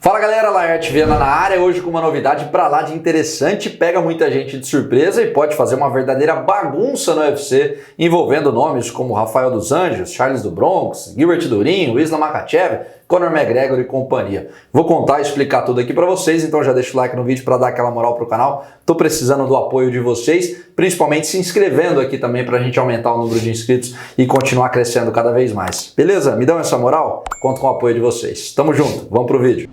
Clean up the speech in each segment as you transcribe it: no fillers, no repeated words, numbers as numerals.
Fala galera, Laerte Viana na área, hoje com uma novidade pra lá de interessante, pega muita gente de surpresa e pode fazer uma verdadeira bagunça no UFC, envolvendo nomes como Rafael dos Anjos, Charles do Bronx, Gilbert Durinho, Islam Makhachev, Conor McGregor e companhia. Vou contar e explicar tudo aqui pra vocês, então já deixa o like no vídeo pra dar aquela moral pro canal. Tô precisando do apoio de vocês, principalmente se inscrevendo aqui também pra gente aumentar o número de inscritos e continuar crescendo cada vez mais. Beleza? Me dão essa moral? Conto com o apoio de vocês. Tamo junto, vamos pro vídeo.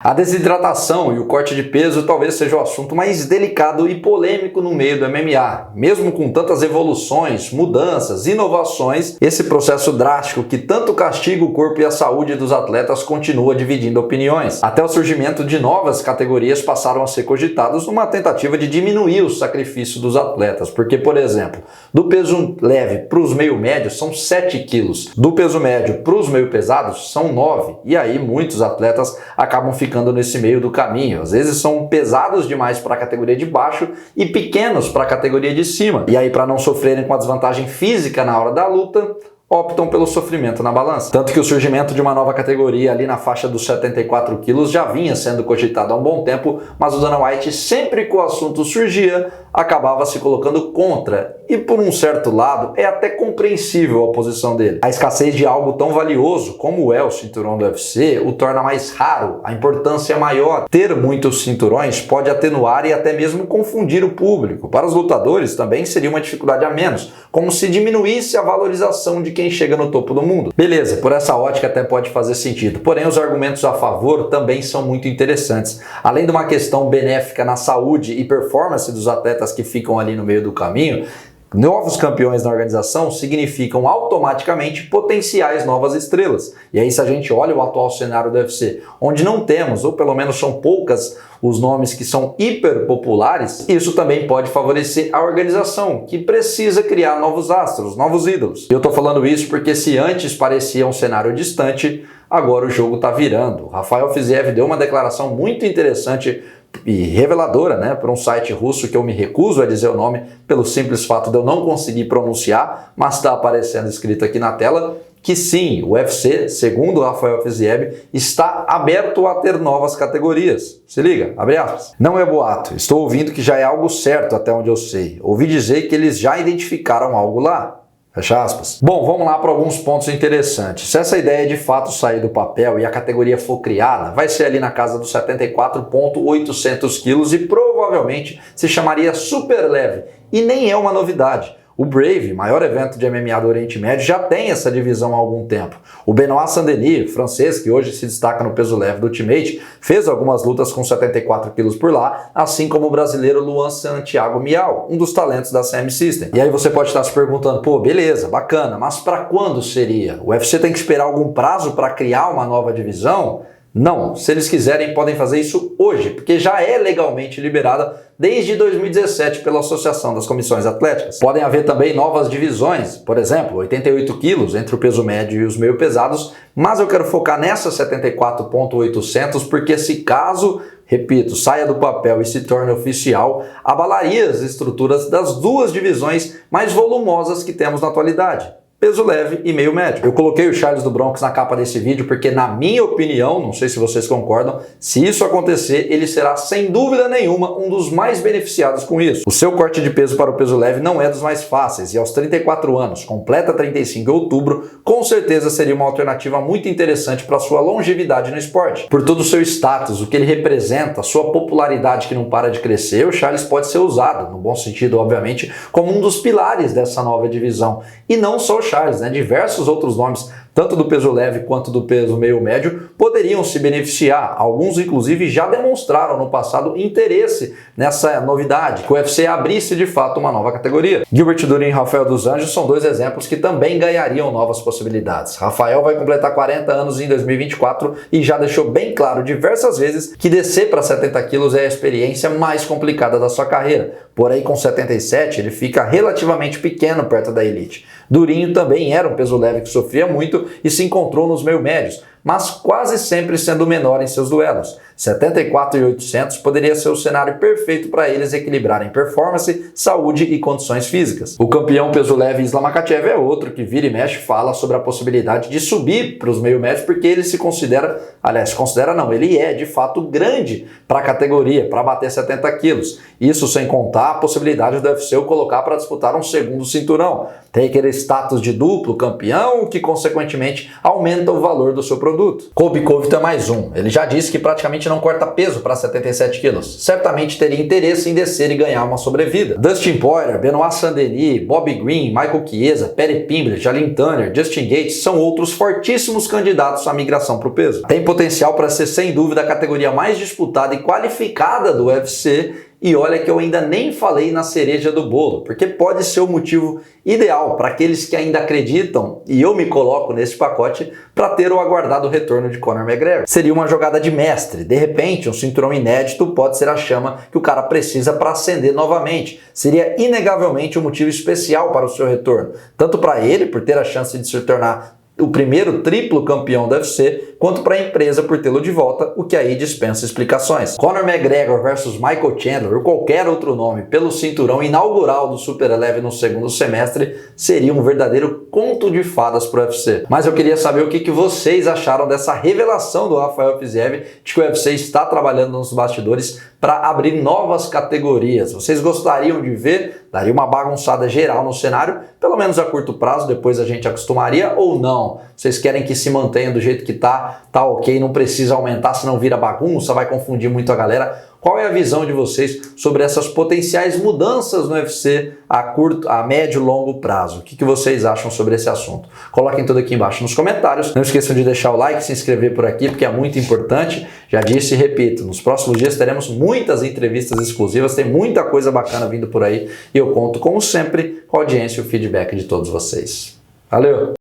A desidratação e o corte de peso talvez seja o assunto mais delicado e polêmico no meio do MMA. Mesmo com tantas evoluções, mudanças, inovações, esse processo drástico que tanto castiga o corpo e a saúde dos atletas continua dividindo opiniões. Até o surgimento de novas categorias passaram a ser cogitados numa tentativa de diminuir o sacrifício dos atletas. Porque, por exemplo, do peso leve para os meio médios são 7 quilos, do peso médio para os meio pesados são 9. E aí muitos atletas acabam ficando nesse meio do caminho. Às vezes são pesados demais para a categoria de baixo e pequenos para a categoria de cima. E aí, para não sofrerem com a desvantagem física na hora da luta, optam pelo sofrimento na balança. Tanto que o surgimento de uma nova categoria ali na faixa dos 74 quilos já vinha sendo cogitado há um bom tempo, mas o Dana White, sempre que o assunto surgia, acabava se colocando contra. E por um certo lado, é até compreensível a posição dele. A escassez de algo tão valioso como é o cinturão do UFC o torna mais raro, a importância é maior. Ter muitos cinturões pode atenuar e até mesmo confundir o público. Para os lutadores também seria uma dificuldade a menos, como se diminuísse a valorização de quem chega no topo do mundo. Beleza, por essa ótica até pode fazer sentido, porém os argumentos a favor também são muito interessantes. Além de uma questão benéfica na saúde e performance dos atletas que ficam ali no meio do caminho, novos campeões na organização significam automaticamente potenciais novas estrelas. E aí, se a gente olha o atual cenário do UFC, onde não temos, ou pelo menos são poucas, os nomes que são hiper populares, isso também pode favorecer a organização, que precisa criar novos astros, novos ídolos. Eu tô falando isso porque se antes parecia um cenário distante, agora o jogo tá virando. Rafael Fiziev deu uma declaração muito interessante e reveladora, né, para um site russo que eu me recuso a dizer o nome pelo simples fato de eu não conseguir pronunciar, mas está aparecendo escrito aqui na tela, que sim, o UFC, segundo Rafael Fiziev, está aberto a ter novas categorias. Se liga, abre aspas. Não é boato, estou ouvindo que já é algo certo até onde eu sei. Ouvi dizer que eles já identificaram algo lá. Fecha aspas. Bom, vamos lá para alguns pontos interessantes. Se essa ideia de fato sair do papel e a categoria for criada, vai ser ali na casa dos 74,800 quilos e provavelmente se chamaria super leve. E nem é uma novidade. O Brave, maior evento de MMA do Oriente Médio, já tem essa divisão há algum tempo. O Benoit Saint-Denis, francês, que hoje se destaca no peso leve do Ultimate, fez algumas lutas com 74 quilos por lá, assim como o brasileiro Luan Santiago Mial, um dos talentos da CM System. E aí você pode estar se perguntando, pô, beleza, bacana, mas para quando seria? O UFC tem que esperar algum prazo para criar uma nova divisão? Não, se eles quiserem podem fazer isso hoje, porque já é legalmente liberada desde 2017 pela Associação das Comissões Atléticas. Podem haver também novas divisões, por exemplo, 88 quilos entre o peso médio e os meio pesados, mas eu quero focar nessa 74,800 porque esse caso, repito, saia do papel e se torne oficial, abalaria as estruturas das duas divisões mais volumosas que temos na atualidade. Peso leve e meio médio. Eu coloquei o Charles do Bronx na capa desse vídeo porque, na minha opinião, não sei se vocês concordam, se isso acontecer, ele será sem dúvida nenhuma um dos mais beneficiados com isso. O seu corte de peso para o peso leve não é dos mais fáceis e aos 34 anos, completa 35 em outubro, com certeza seria uma alternativa muito interessante para sua longevidade no esporte. Por todo o seu status, o que ele representa, a sua popularidade que não para de crescer, o Charles pode ser usado, no bom sentido, obviamente, como um dos pilares dessa nova divisão. E não só o Charles, né? Diversos outros nomes, tanto do peso leve quanto do peso meio médio, poderiam se beneficiar. Alguns, inclusive, já demonstraram no passado interesse nessa novidade, que o UFC abrisse de fato uma nova categoria. Gilbert Durinho e Rafael dos Anjos são dois exemplos que também ganhariam novas possibilidades. Rafael vai completar 40 anos em 2024 e já deixou bem claro diversas vezes que descer para 70 quilos é a experiência mais complicada da sua carreira. Porém, com 77, ele fica relativamente pequeno perto da elite. Durinho também era um peso leve que sofria muito e se encontrou nos meio médios, mas quase sempre sendo menor em seus duelos. 74.800 poderia ser o cenário perfeito para eles equilibrarem performance, saúde e condições físicas. O campeão peso leve Islam Makhachev é outro que vira e mexe fala sobre a possibilidade de subir para os meio médios porque ele se considera, aliás, considera não, ele é de fato grande para a categoria, para bater 70 quilos. Isso sem contar a possibilidade do UFC o colocar para disputar um segundo cinturão. Tem aquele status de duplo campeão, que consequentemente aumenta o valor do seu produto. Colby Covington é mais um. Ele já disse que praticamente não corta peso para 77 quilos. Certamente teria interesse em descer e ganhar uma sobrevida. Dustin Poirier, Benoit Saint-Denis, Bobby Green, Michael Chiesa, Paddy Pimblett, Jalin Turner, Justin Gaethje são outros fortíssimos candidatos à migração para o peso. Tem potencial para ser sem dúvida a categoria mais disputada e qualificada do UFC. E olha que eu ainda nem falei na cereja do bolo, porque pode ser o motivo ideal para aqueles que ainda acreditam, e eu me coloco nesse pacote, para ter o aguardado retorno de Conor McGregor. Seria uma jogada de mestre. De repente, um cinturão inédito pode ser a chama que o cara precisa para ascender novamente. Seria inegavelmente um motivo especial para o seu retorno, tanto para ele, por ter a chance de se tornar o primeiro triplo campeão do UFC, quanto para a empresa por tê-lo de volta, o que aí dispensa explicações. Conor McGregor versus Michael Chandler ou qualquer outro nome pelo cinturão inaugural do Super Leve no segundo semestre seria um verdadeiro conto de fadas para o UFC. Mas eu queria saber o que vocês acharam dessa revelação do Rafael Fiziev de que o UFC está trabalhando nos bastidores para abrir novas categorias. Vocês gostariam de ver? Daria uma bagunçada geral no cenário, pelo menos a curto prazo, depois a gente acostumaria ou não? Vocês querem que se mantenha do jeito que tá ok, não precisa aumentar, senão vira bagunça, vai confundir muito a galera. Qual é a visão de vocês sobre essas potenciais mudanças no UFC a curto, a médio e longo prazo? O que vocês acham sobre esse assunto? Coloquem tudo aqui embaixo nos comentários. Não esqueçam de deixar o like, se inscrever por aqui, porque é muito importante. Já disse e repito, nos próximos dias teremos muitas entrevistas exclusivas, tem muita coisa bacana vindo por aí e eu conto, como sempre, com a audiência e o feedback de todos vocês. Valeu!